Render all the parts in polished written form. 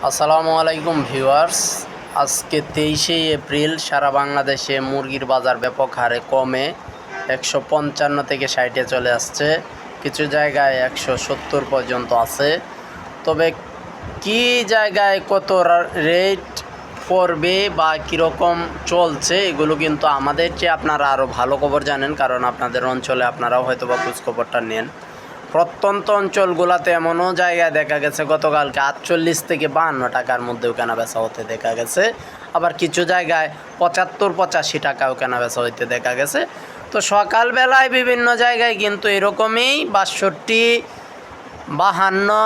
আসসালামু আলাইকুম ভিউয়ার্স। আজকে 23শে এপ্রিল সারা বাংলাদেশে মুরগির বাজার ব্যাপক হারে কমে 155 থেকে 60-এ চলে আসছে, কিছু জায়গায় 170 পর্যন্ত আছে। তবে কি জায়গায় কত রেট পড়বে বা কীরকম চলছে এগুলো কিন্তু আমাদের চেয়ে আপনারা আরও ভালো খবর জানেন, কারণ আপনাদের অঞ্চলে আপনারাও হয়তো বা খোঁজখবরটা নেন। প্রত্যন্ত অঞ্চলগুলোতে এমনও জায়গায় দেখা গেছে গতকালকে 48 থেকে 52 টাকার মধ্যেও কেনাবেচা হতে দেখা গেছে, আবার কিছু জায়গায় 75-85 টাকাও কেনাবেচা হইতে দেখা গেছে। তো সকালবেলায় বিভিন্ন জায়গায় কিন্তু এরকমই 62, 52,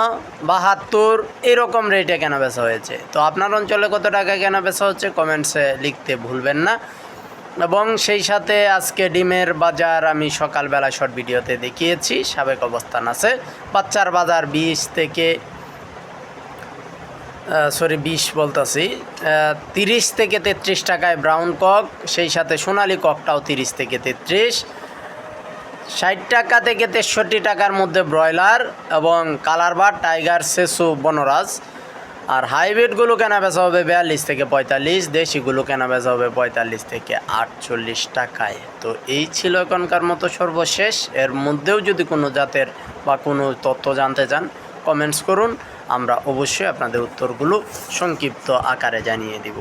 72 এরকম রেটে কেনাবেচা হয়েছে। তো আপনার অঞ্চলে কত টাকায় কেনাবেচা হচ্ছে কমেন্টসে লিখতে ভুলবেন না। এবং সেই সাথে আজকে ডিমের বাজার আমি সকালবেলা শর্ট ভিডিওতে দেখিয়েছি, সাবেক অবস্থান আছে। বাচ্চার বাজার 20 থেকে 30 থেকে 33 টাকায় ব্রাউন কক, সেই সাথে সোনালি ককটাও 30 থেকে 33, 60 টাকা থেকে 63 টাকার মধ্যে ব্রয়লার এবং কালারবার্ড, টাইগার, সেসু, বনরাজ। আর হাইব্রিডগুলো কেনাবেচা হবে 42 থেকে 45, দেশিগুলো কেনাবেচা হবে 45 থেকে 48 টাকায়। তো এই ছিল এখনকার মতো সর্বশেষ। এর মধ্যেও যদি কোনো জাতের বা কোনো তথ্য জানতে চান কমেন্টস করুন, আমরা অবশ্যই আপনাদের উত্তরগুলো সংক্ষিপ্ত আকারে জানিয়ে দিব।